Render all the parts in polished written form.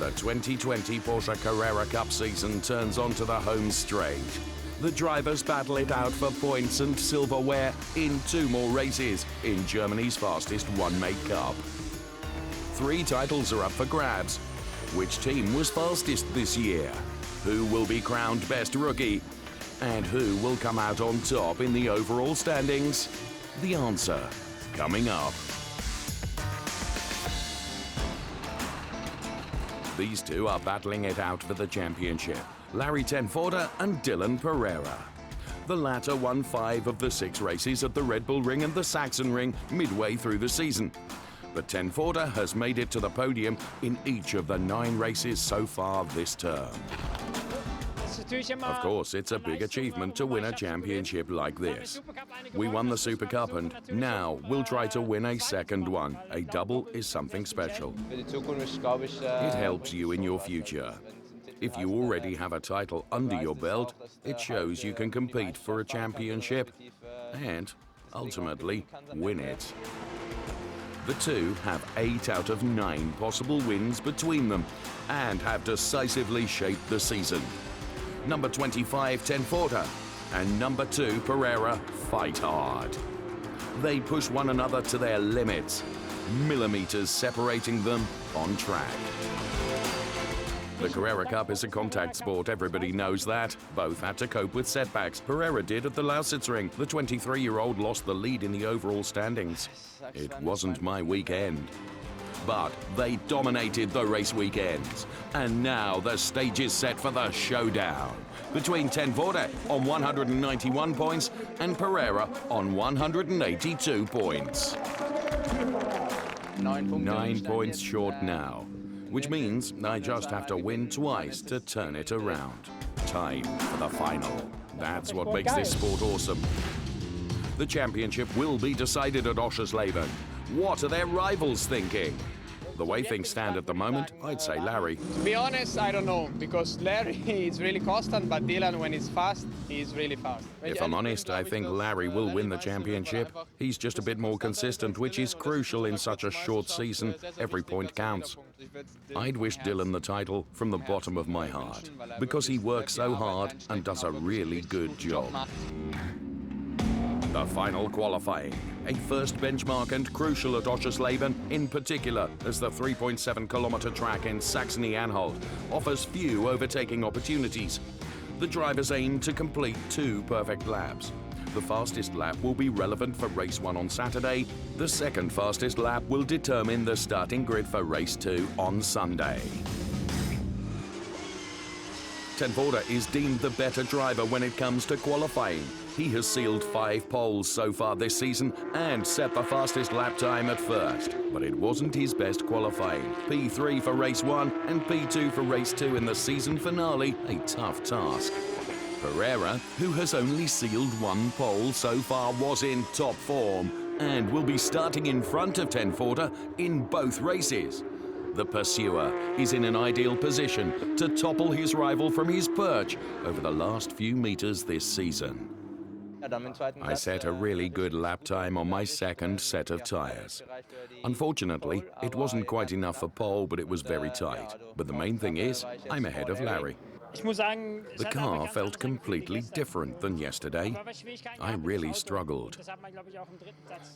The 2020 Porsche Carrera Cup season turns onto the home straight. The drivers battle it out for points and silverware in 2 more races in Germany's fastest one-make cup. 3 titles are up for grabs. Which team was fastest this year? Who will be crowned best rookie? And who will come out on top in the overall standings? The answer coming up. These 2 are battling it out for the championship. Larry Voorde and Dylan Pereira. The latter won 5 of the 6 races at the Red Bull Ring and the Saxon Ring midway through the season. But Voorde has made it to the podium in each of the 9 races so far this term. Of course, it's a big achievement to win a championship like this. We won the Super Cup and now we'll try to win a second one. A double is something special. It helps you in your future. If you already have a title under your belt, it shows you can compete for a championship and, ultimately, win it. The 2 have 8 out of 9 possible wins between them and have decisively shaped the season. Number 25, Voorde, and number 2, Pereira, fight hard. They push one another to their limits, millimeters separating them on track. The Carrera Cup is a contact sport, everybody knows that. Both had to cope with setbacks. Pereira did at the Lausitz-Ring. The 23-year-old lost the lead in the overall standings. It wasn't my weekend. But they dominated the race weekends. And now the stage is set for the showdown between Voorde on 191 points and Pereira on 182 points. 9 points short now, which means I just have to win twice to turn it around. Time for the final. That's what makes this sport awesome. The championship will be decided at Oschersleben. What are their rivals thinking? The way things stand at the moment, I'd say Larry. To be honest, I don't know, because Larry is really constant, but Dylan, when he's fast, he's really fast. If I'm honest, I think Larry will win the championship. He's just a bit more consistent, which is crucial in such a short season. Every point counts. I'd wish Dylan the title from the bottom of my heart, because he works so hard and does a really good job. The final qualifying, a first benchmark and crucial at Oschersleben, in particular as the 3.7-kilometer track in Saxony-Anhalt offers few overtaking opportunities. The drivers aim to complete 2 perfect laps. The fastest lap will be relevant for race 1 on Saturday. The second fastest lap will determine the starting grid for race 2 on Sunday. Voorde is deemed the better driver when it comes to qualifying. He has sealed 5 poles so far this season and set the fastest lap time at first. But it wasn't his best qualifying. P3 for race 1 and P2 for race 2 in the season finale, a tough task. Pereira, who has only sealed 1 pole so far, was in top form and will be starting in front of Voorde in both races. The pursuer is in an ideal position to topple his rival from his perch over the last few meters this season. I set a really good lap time on my second set of tires. Unfortunately, it wasn't quite enough for pole, but it was very tight. But the main thing is, I'm ahead of Larry. The car felt completely different than yesterday. I really struggled.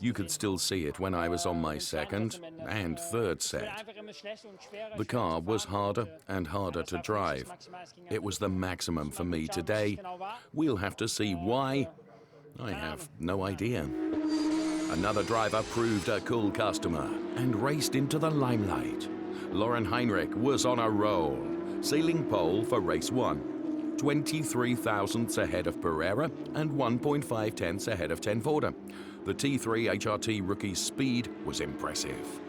You could still see it when I was on my second and third set. The car was harder and harder to drive. It was the maximum for me today. We'll have to see why. I have no idea. Another driver proved a cool customer and raced into the limelight. Lauren Heinrich was on a roll, sealing pole for race 1, 23 thousandths ahead of Pereira and 1.5 tenths ahead of Voorde. The T3 HRT rookie's speed was impressive.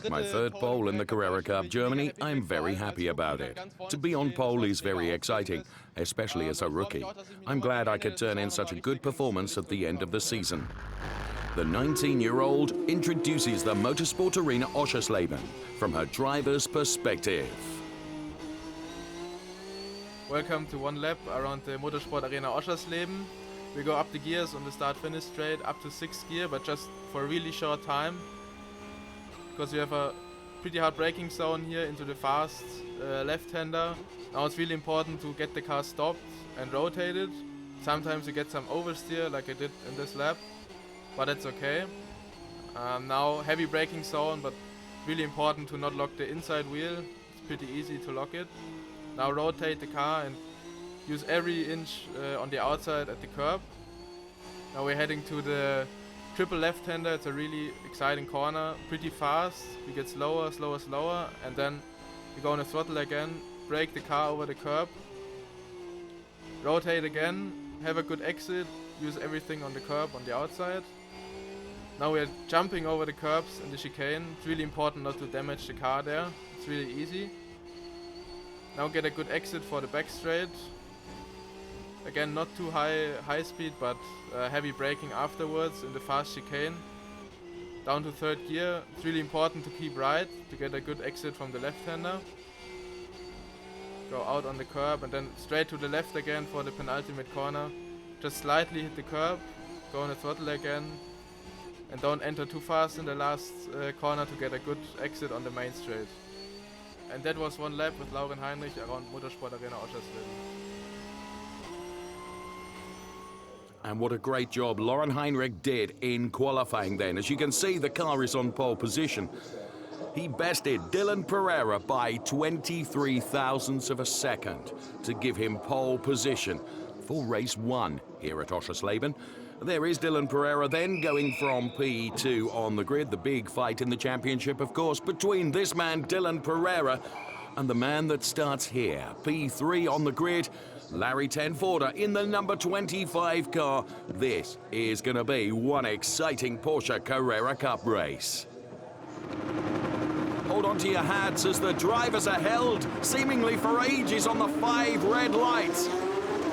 My third pole in the Carrera Cup Germany, I'm very happy about it. To be on pole is very exciting, especially as a rookie. I'm glad I could turn in such a good performance at the end of the season. The 19-year-old introduces the Motorsportarena Oschersleben from her driver's perspective. Welcome to one lap around the Motorsportarena Oschersleben. We go up the gears on the start-finish straight up to 6th gear, but just for a really short time, because we have a pretty hard braking zone here into the fast left-hander. Now it's really important to get the car stopped and rotated. Sometimes you get some oversteer like I did in this lap, but that's okay. Now heavy braking zone, but really important to not lock the inside wheel. It's pretty easy to lock it. Now rotate the car and use every inch on the outside at the curb. Now we're heading to the triple left-hander. It's a really exciting corner, pretty fast. We get slower, slower, slower, and then we go on the throttle again, brake the car over the curb, rotate again, have a good exit, use everything on the curb on the outside. Now we're jumping over the curbs in the chicane. It's really important not to damage the car there. It's really easy. Now get a good exit for the back straight. Again, not too high speed, but heavy braking afterwards in the fast chicane. Down to third gear. It's really important to keep right to get a good exit from the left-hander. Go out on the curb and then straight to the left again for the penultimate corner. Just slightly hit the curb, go on the throttle again, and don't enter too fast in the last corner to get a good exit on the main straight. And that was one lap with Lauren Heinrich around Motorsportarena Oschersleben. And what a great job Lauren Heinrich did in qualifying then. As you can see, the car is on pole position. He bested Dylan Pereira by 23 thousandths of a second to give him pole position for race 1 here at Oschersleben. There is Dylan Pereira then going from P2 on the grid. The big fight in the championship, of course, between this man, Dylan Pereira, and the man that starts here, P3 on the grid, Larry Voorde in the number 25 car. This is going to be one exciting Porsche Carrera Cup race. Hold on to your hats as the drivers are held seemingly for ages on the 5 red lights.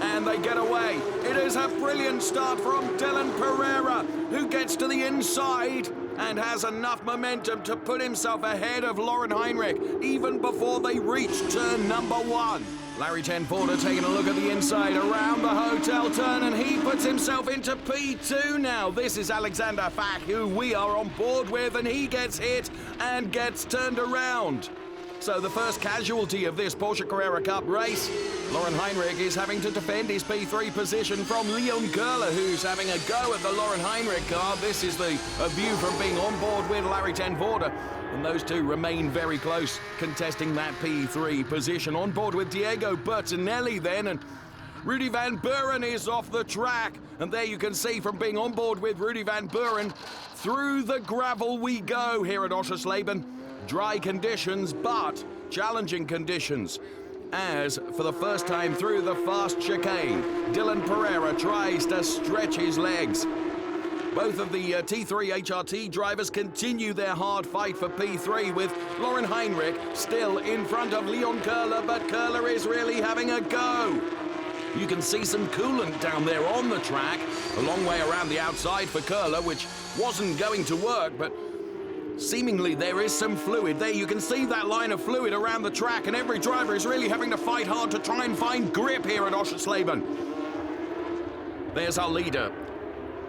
And they get away. It is a brilliant start from Dylan Pereira, who gets to the inside and has enough momentum to put himself ahead of Lauren Heinrich even before they reach turn number 1. Larry Voorde taking a look at the inside around the hotel turn, and he puts himself into P2 now. This is Alexander Fach, who we are on board with, and he gets hit and gets turned around. So the first casualty of this Porsche Carrera Cup race, Lauren Heinrich is having to defend his P3 position from Leon Köhler, who's having a go at the Lauren Heinrich car. This is a view from being on board with Larry Voorde. And those two remain very close, contesting that P3 position. On board with Diego Bertinelli then, and Rudy Van Buren is off the track. And there you can see from being on board with Rudy Van Buren, through the gravel we go here at Oschersleben. Dry conditions, but challenging conditions. As for the first time through the fast chicane, Dylan Pereira tries to stretch his legs. Both of the T3 HRT drivers continue their hard fight for P3, with Lauren Heinrich still in front of Leon Köhler, but Köhler is really having a go. You can see some coolant down there on the track, a long way around the outside for Köhler, which wasn't going to work, but seemingly there is some fluid. There you can see that line of fluid around the track, and every driver is really having to fight hard to try and find grip here at Oschersleben. There's our leader.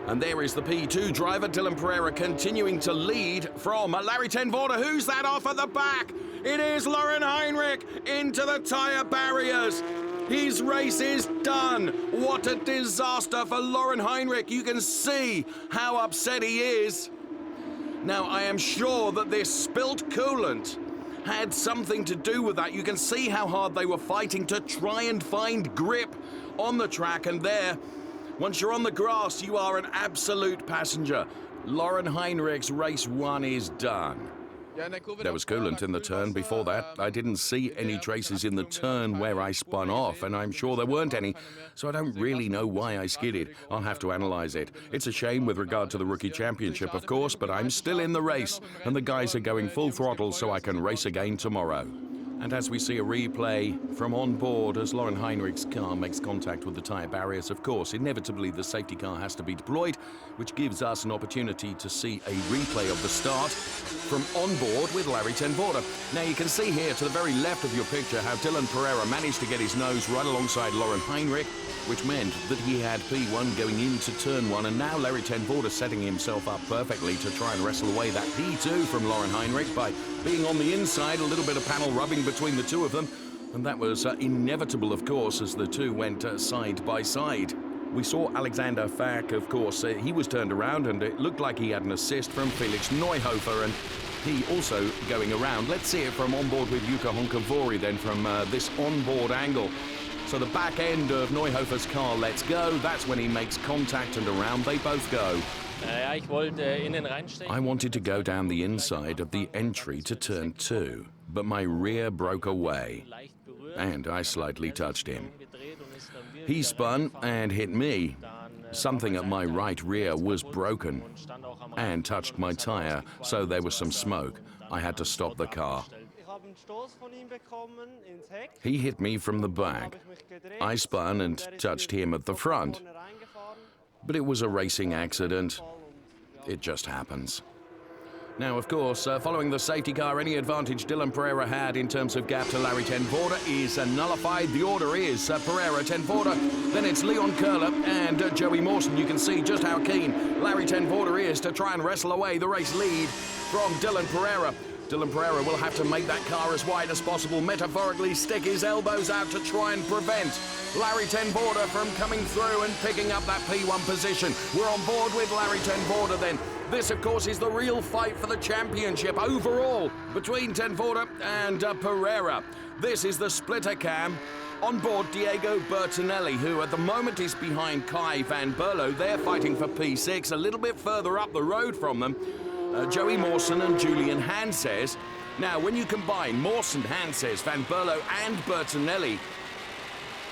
And there is the P2 driver, Dylan Pereira, continuing to lead from Larry Voorde. Who's that off at the back? It is Lauren Heinrich into the tyre barriers. His race is done. What a disaster for Lauren Heinrich. You can see how upset he is. Now, I am sure that this spilt coolant had something to do with that. You can see how hard they were fighting to try and find grip on the track, and there, once you're on the grass, you are an absolute passenger. Lauren Heinrich's race 1 is done. There was coolant in the turn before that. I didn't see any traces in the turn where I spun off, and I'm sure there weren't any, so I don't really know why I skidded. I'll have to analyze it. It's a shame with regard to the Rookie Championship, of course, but I'm still in the race, and the guys are going full throttle so I can race again tomorrow. And as we see a replay from on board as Lauren Heinrich's car makes contact with the tyre barriers, of course, inevitably the safety car has to be deployed, which gives us an opportunity to see a replay of the start from on board with Larry Voorde. Now you can see here to the very left of your picture how Dylan Pereira managed to get his nose right alongside Lauren Heinrich. which meant that he had P1 going into turn 1, and now Larry ten Voorde setting himself up perfectly to try and wrestle away that P2 from Lauren Heinrich by being on the inside, a little bit of panel rubbing between the two of them, and that was inevitable, of course, as the two went side by side. We saw Alexander Fack, of course, he was turned around and it looked like he had an assist from Felix Neuhofer, and he also going around. Let's see it from onboard with Jukka Honkavori then from this onboard angle. So the back end of Neuhofer's car lets go. That's when he makes contact and around they both go. I wanted to go down the inside of the entry to turn 2, but my rear broke away and I slightly touched him. He spun and hit me. Something at my right rear was broken and touched my tire, so there was some smoke. I had to stop the car. He hit me from the back. I spun and touched him at the front. But it was a racing accident. It just happens. Now, of course, following the safety car, any advantage Dylan Pereira had in terms of gap to Larry ten Voorde is nullified. The order is Pereira, ten Voorde, then it's Leon Curler and Joey Mawson. You can see just how keen Larry ten Voorde is to try and wrestle away the race lead from Dylan Pereira. Dylan Pereira will have to make that car as wide as possible, metaphorically stick his elbows out to try and prevent Larry ten Voorde from coming through and picking up that P1 position. We're on board with Larry ten Voorde then. This, of course, is the real fight for the championship overall between ten Voorde and Pereira. This is the splitter cam. On board Diego Bertinelli, who at the moment is behind Kai van Berlo. They're fighting for P6, a little bit further up the road from them. Joey Mawson and Julian Hanses. Now, when you combine Mawson, Hanses, van Berlo and Bertinelli,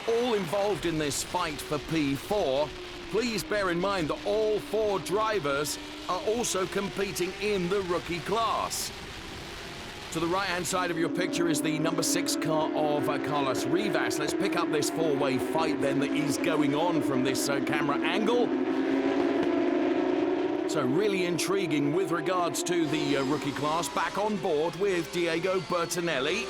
all involved in this fight for P4, please bear in mind that all 4 drivers are also competing in the rookie class. To the right-hand side of your picture is the number 6 car of Carlos Rivas. Let's pick up this 4-way fight then that is going on from this camera angle. So really intriguing with regards to the rookie class. Back on board with Diego Bertinelli,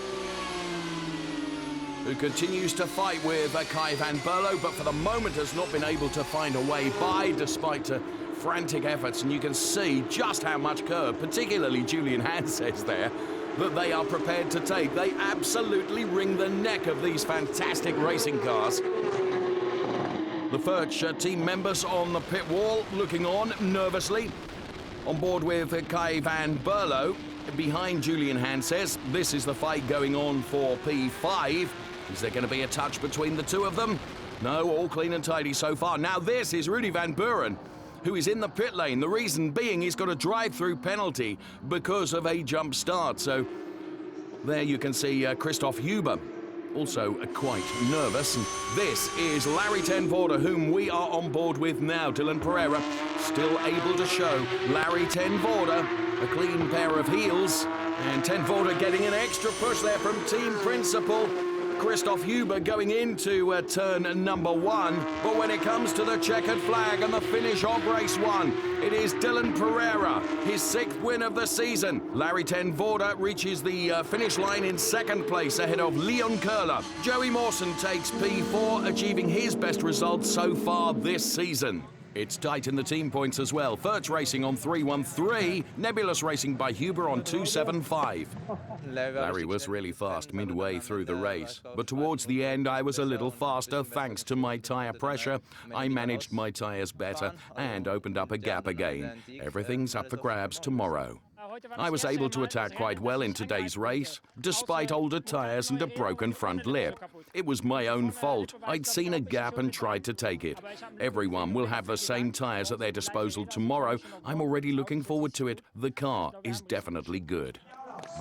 who continues to fight with Kai van Berlo, but for the moment has not been able to find a way by despite frantic efforts. And you can see just how much curve, particularly Julian Hanses there, that they are prepared to take. They absolutely wring the neck of these fantastic racing cars. The Furch team members on the pit wall looking on nervously. On board with Kai van Berlo, behind Julian Hanses. This is the fight going on for P5. Is there going to be a touch between the two of them? No, all clean and tidy so far. Now this is Rudy van Buren, who is in the pit lane. The reason being he's got a drive-through penalty because of a jump start. So there you can see Christoph Huber, also quite nervous. And this is Larry ten Voorde, whom we are on board with now. Dylan Pereira still able to show Larry ten Voorde a clean pair of heels. And ten Voorde getting an extra push there from team principal Christoph Huber going into turn number 1. But when it comes to the checkered flag and the finish of race 1, it is Dylan Pereira, his 6th win of the season. Larry ten Voorde reaches the finish line in 2nd place ahead of Leon Curler. Joey Mawson takes P4, achieving his best results so far this season. It's tight in the team points as well. Furch Racing on 313, Nebulous Racing by Huber on 275. Larry was really fast midway through the race, but towards the end I was a little faster thanks to my tyre pressure. I managed my tyres better and opened up a gap again. Everything's up for grabs tomorrow. I was able to attack quite well in today's race, despite older tyres and a broken front lip. It was my own fault. I'd seen a gap and tried to take it. Everyone will have the same tyres at their disposal tomorrow. I'm already looking forward to it. The car is definitely good.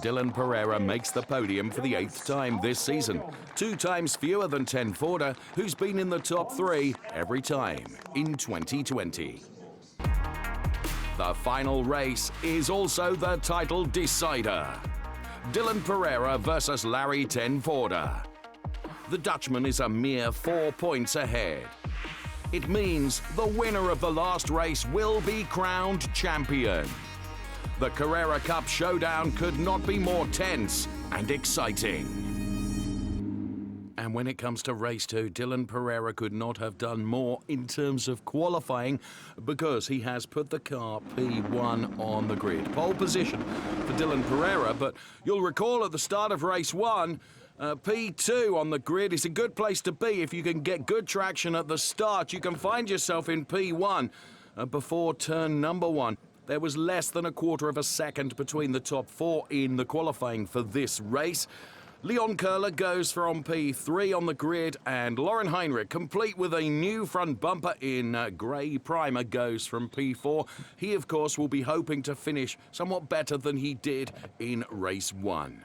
Dylan Pereira makes the podium for the 8th time this season, 2 times fewer than ten Voorde, who's been in the top 3 every time in 2020. The final race is also the title decider. Dylan Pereira versus Larry ten Voorde. The Dutchman is a mere 4 points ahead. It means the winner of the last race will be crowned champion. The Carrera Cup showdown could not be more tense and exciting. And when it comes to race 2, Dylan Pereira could not have done more in terms of qualifying because he has put the car P1 on the grid. Pole position for Dylan Pereira, but you'll recall at the start of race 1, P2 on the grid is a good place to be. If you can get good traction at the start, you can find yourself in P1 before turn number 1. There was less than a quarter of a second between the top 4 in the qualifying for this race. Leon Köhler goes from P3 on the grid, and Laurin Heinrich, complete with a new front bumper in grey primer, goes from P4. He, of course, will be hoping to finish somewhat better than he did in race 1.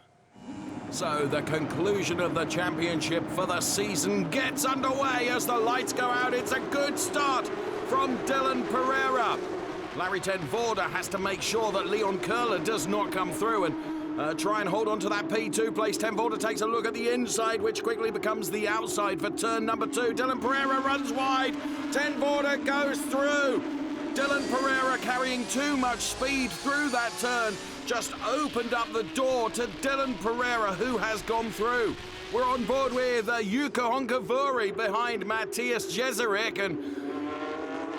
So the conclusion of the championship for the season gets underway as the lights go out. It's a good start from Dylan Pereira. Larry ten Voorde has to make sure that Leon Köhler does not come through and try and hold on to that P2 place. Ten Voorde takes a look at the inside, which quickly becomes the outside for turn number 2. Dylan Pereira runs wide. Ten Voorde goes through. Dylan Pereira, carrying too much speed through that turn, just opened up the door to Dylan Pereira, who has gone through. We're on board with Jukka Honkavori behind Matthias Jeserik, and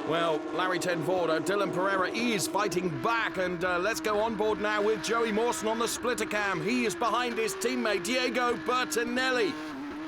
well, Larry ten Voorde, Dylan Pereira is fighting back, and let's go on board now with Joey Mawson on the splitter cam. He is behind his teammate Diego Bertinelli.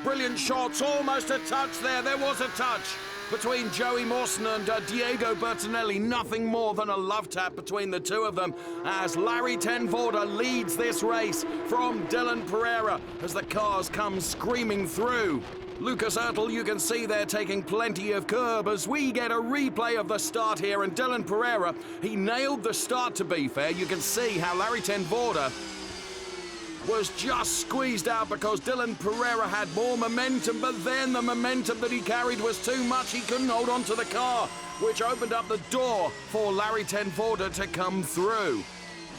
Brilliant shots, almost a touch there. There was a touch between Joey Mawson and Diego Bertinelli. Nothing more than a love tap between the two of them as Larry ten Voorde leads this race from Dylan Pereira as the cars come screaming through. Lucas Oertel, you can see they're taking plenty of curb as we get a replay of the start here, and Dylan Pereira, he nailed the start, to be fair. You can see how Larry ten Voorde was just squeezed out because Dylan Pereira had more momentum, but then the momentum that he carried was too much. He couldn't hold on to the car, which opened up the door for Larry ten Voorde to come through.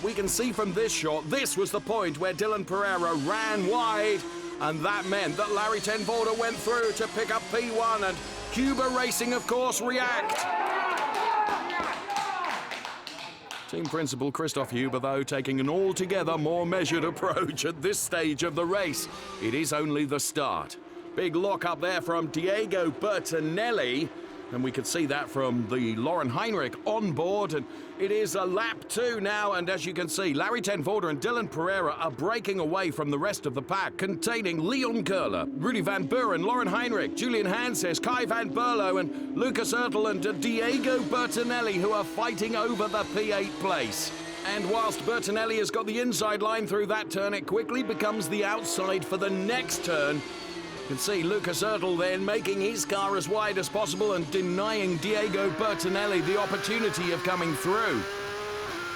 We can see from this shot, this was the point where Dylan Pereira ran wide, and that meant that Larry ten Voorde went through to pick up P1, and Cuba Racing, of course, react. Team principal Christoph Huber, though, taking an altogether more measured approach at this stage of the race. It is only the start. Big lock up there from Diego Bertinelli, and we could see that from the Laurin Heinrich on board, and it is a lap 2 now, and as you can see, Larry ten Voorde and Dylan Pereira are breaking away from the rest of the pack, containing Leon Köhler, Rudy van Buren, Laurin Heinrich, Julian Hanses, Kai van Berlo, and Lucas Oertel and Diego Bertinelli, who are fighting over the P8 place. And whilst Bertinelli has got the inside line through that turn, it quickly becomes the outside for the next turn. You can see Lucas Oertel then making his car as wide as possible and denying Diego Bertinelli the opportunity of coming through.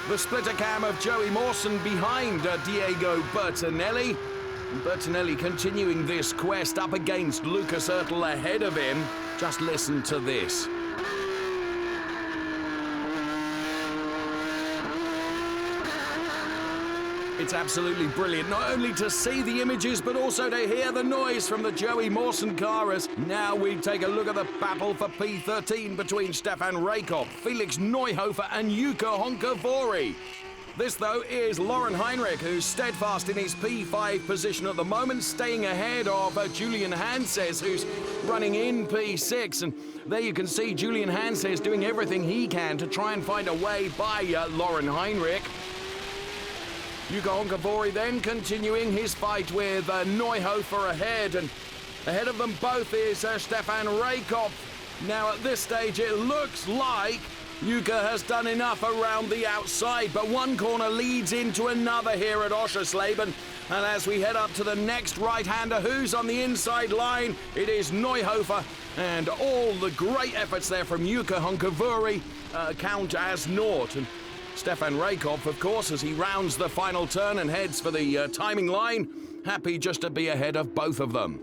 The splitter cam of Joey Mawson behind Diego Bertinelli. Bertinelli continuing this quest up against Lucas Oertel ahead of him. Just listen to this. It's absolutely brilliant, not only to see the images, but also to hear the noise from the Joey Mawson car as now we take a look at the battle for P13 between Stefan Raikkoff, Felix Neuhofer and Jukka Honkavori. This, though, is Laurin Heinrich, who's steadfast in his P5 position at the moment, staying ahead of Julian Hanses, who's running in P6. And there you can see Julian Hanses doing everything he can to try and find a way by Laurin Heinrich. Jukka Honkavori then continuing his fight with Neuhofer ahead, and ahead of them both is Stefan Raikkoff. Now at this stage it looks like Jukka has done enough around the outside, but one corner leads into another here at Oschersleben, and as we head up to the next right-hander who's on the inside line, it is Neuhofer, and all the great efforts there from Jukka Honkavori count as naught. And Stefan Raikkoff, of course, as he rounds the final turn and heads for the timing line, happy just to be ahead of both of them.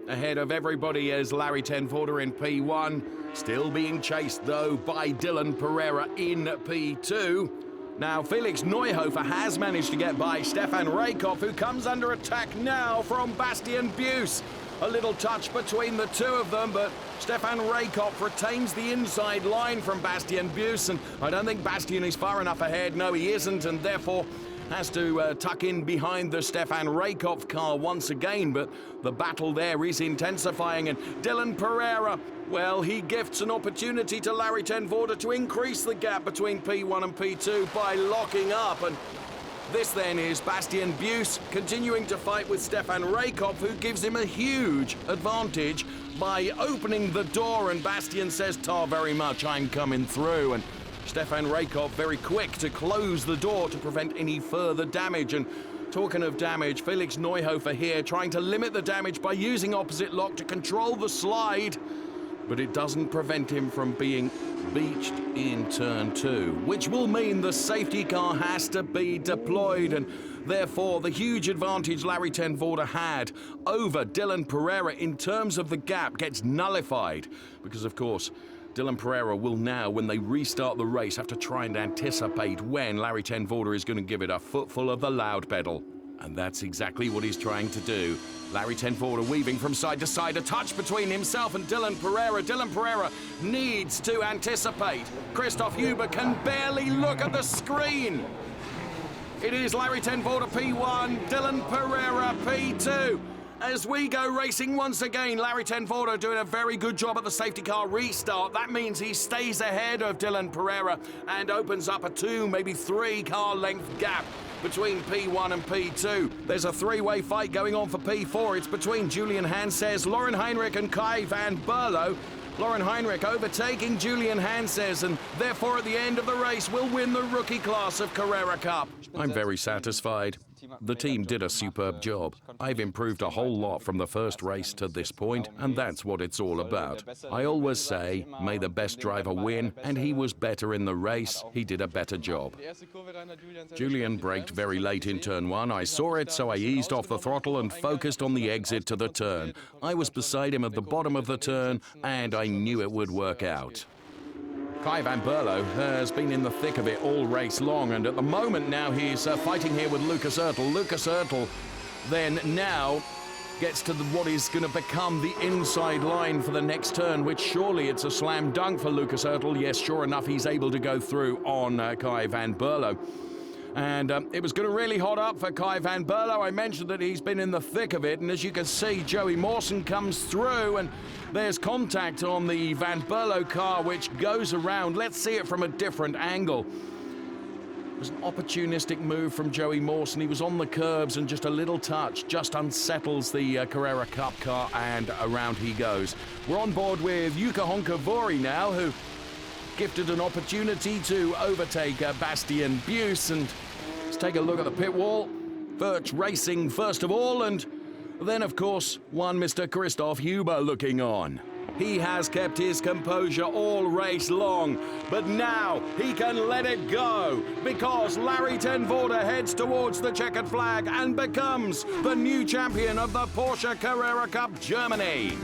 Ahead of everybody is Larry ten Voorde in P1, still being chased, though, by Dylan Pereira in P2. Now, Felix Neuhofer has managed to get by Stefan Raikkoff, who comes under attack now from Bastian Buus. A little touch between the two of them, but Stefan Raikkoff retains the inside line from Bastian Buus, and I don't think Bastian is far enough ahead. No, he isn't, and therefore has to tuck in behind the Stefan Rakoff car once again, but the battle there is intensifying, and Dylan Pereira, well, he gifts an opportunity to Larry ten Voorde to increase the gap between P1 and P2 by locking up, and this then is Bastian Buus continuing to fight with Stefan Rakoff, who gives him a huge advantage by opening the door, and Bastian says, "Tar very much, I'm coming through." And Stefan Rakoff very quick to close the door to prevent any further damage. And talking of damage, Felix Neuhofer here trying to limit the damage by using opposite lock to control the slide, but it doesn't prevent him from being beached in turn 2, which will mean the safety car has to be deployed, and therefore the huge advantage Larry ten Voorde had over Dylan Pereira in terms of the gap gets nullified, because of course Dylan Pereira will now, when they restart the race, have to try and anticipate when Larry ten Voorde is going to give it a footful of the loud pedal. And that's exactly what he's trying to do. Larry ten Voorde weaving from side to side, a touch between himself and Dylan Pereira. Dylan Pereira needs to anticipate. Christoph Huber can barely look at the screen. It is Larry ten Voorde P1, Dylan Pereira P2. As we go racing once again, Larry ten Voorde doing a very good job at the safety car restart. That means he stays ahead of Dylan Pereira and opens up a 2, maybe 3 car length gap between P1 and P2. There's a 3-way fight going on for P4. It's between Julian Hanses, Lauren Heinrich and Kai van Berlo. Lauren Heinrich overtaking Julian Hanses, and therefore at the end of the race will win the rookie class of Carrera Cup. I'm very satisfied. The team did a superb job. I've improved a whole lot from the first race to this point, and that's what it's all about. I always say, may the best driver win, and he was better in the race. He did a better job. Julian braked very late in turn 1. I saw it, so I eased off the throttle and focused on the exit to the turn. I was beside him at the bottom of the turn, and I knew it would work out. Kai van Berlo has been in the thick of it all race long, and at the moment now he's fighting here with Lucas Oertel. Lucas Oertel then now gets to what is going to become the inside line for the next turn, which surely it's a slam dunk for Lucas Oertel. Yes, sure enough, he's able to go through on Kai van Berlo. And it was going to really hot up for Kai van Berlo. I mentioned that he's been in the thick of it, and as you can see, Joey Mawson comes through, and there's contact on the van Berlo car, which goes around. Let's see it from a different angle. It was an opportunistic move from Joey Mawson. He was on the curbs, and just a little touch just unsettles the Carrera Cup car, and around he goes. We're on board with Jukka Honkavuori now, who gifted an opportunity to overtake Bastian Buus. And let's take a look at the pit wall. Verch Racing first of all, and then of course one Mr. Christoph Huber looking on. He has kept his composure all race long, but now he can let it go, because Larry ten Voorde heads towards the checkered flag and becomes the new champion of the Porsche Carrera Cup Germany.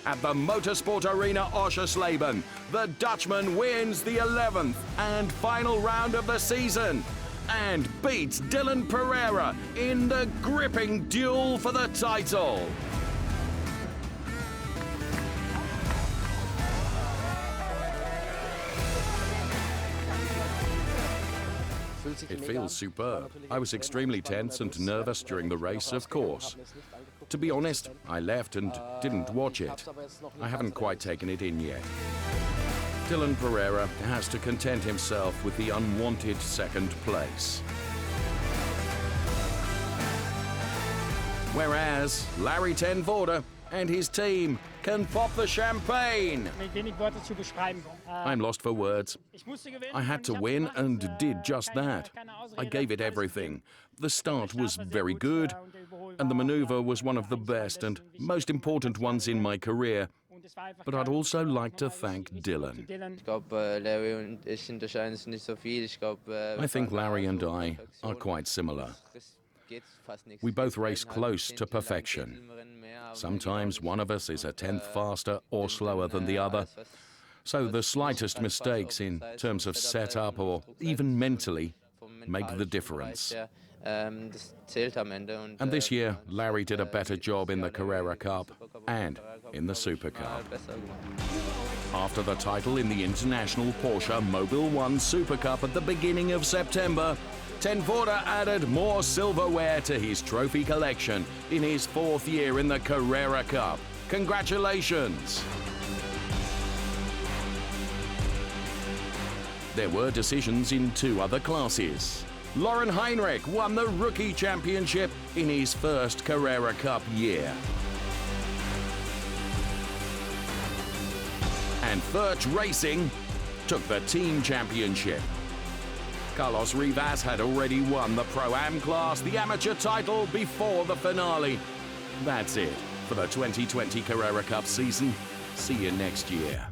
At the Motorsportarena Oschersleben, the Dutchman wins the 11th and final round of the season and beats Dylan Pereira in the gripping duel for the title. It feels superb. I was extremely tense and nervous during the race, of course. To be honest, I left and didn't watch it. I haven't quite taken it in yet. Dylan Pereira has to content himself with the unwanted second place. Whereas Larry ten Voorde and his team can pop the champagne. I'm lost for words. I had to win and did just that. I gave it everything. The start was very good, and the maneuver was one of the best and most important ones in my career. But I'd also like to thank Dylan. I think Larry and I are quite similar. We both race close to perfection. Sometimes one of us is a tenth faster or slower than the other. So the slightest mistakes in terms of setup or even mentally make the difference. And this year, Larry did a better job in the Carrera Cup and in the Super Cup. After the title in the International Porsche Mobile 1 Super Cup at the beginning of September, Voorde added more silverware to his trophy collection in his 4th year in the Carrera Cup. Congratulations! There were decisions in 2 other classes. Lauren Heinrich won the Rookie Championship in his first Carrera Cup year. And Furch Racing took the Team Championship. Carlos Rivas had already won the Pro-Am class, the amateur title, before the finale. That's it for the 2020 Carrera Cup season. See you next year.